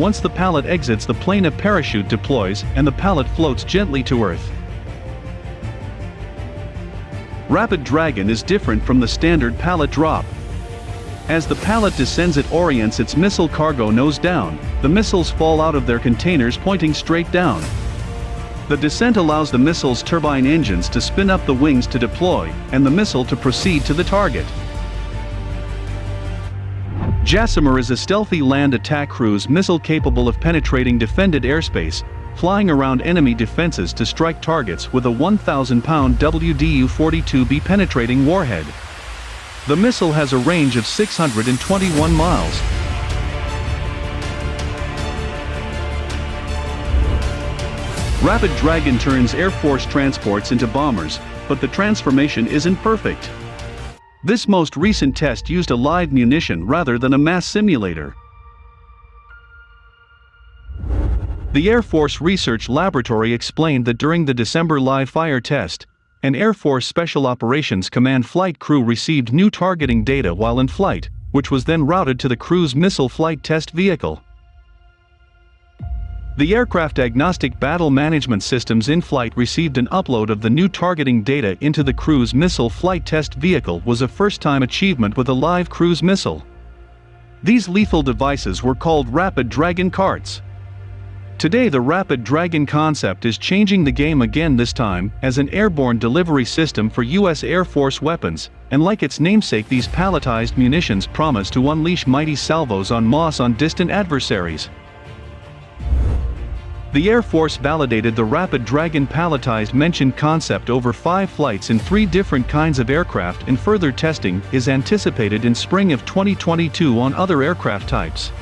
Once the pallet exits the plane, a parachute deploys, and the pallet floats gently to Earth. Rapid Dragon is different from the standard pallet drop. As the pallet descends, it orients its missile cargo nose down. The missiles fall out of their containers pointing straight down. The descent allows the missile's turbine engines to spin up the wings to deploy, and the missile to proceed to the target. JASSMR is a stealthy land attack cruise missile capable of penetrating defended airspace, flying around enemy defenses to strike targets with a 1,000-pound WDU-42B penetrating warhead. The missile has a range of 621 miles. Rapid Dragon turns Air Force transports into bombers, but the transformation isn't perfect. This most recent test used a live munition rather than a mass simulator. The Air Force Research Laboratory explained that during the December live-fire test, an Air Force Special Operations Command flight crew received new targeting data while in flight, which was then routed to the crew's missile flight test vehicle. The aircraft-agnostic battle management systems in flight received an upload of the new targeting data into the crew's missile flight test vehicle was a first-time achievement with a live cruise missile. These lethal devices were called Rapid Dragon carts. Today the Rapid Dragon concept is changing the game again, this time as an airborne delivery system for U.S. Air Force weapons, and like its namesake, these palletized munitions promise to unleash mighty salvos en masse on distant adversaries. The Air Force validated the Rapid Dragon palletized mentioned concept over 5 flights in 3 different kinds of aircraft, and further testing is anticipated in spring of 2022 on other aircraft types.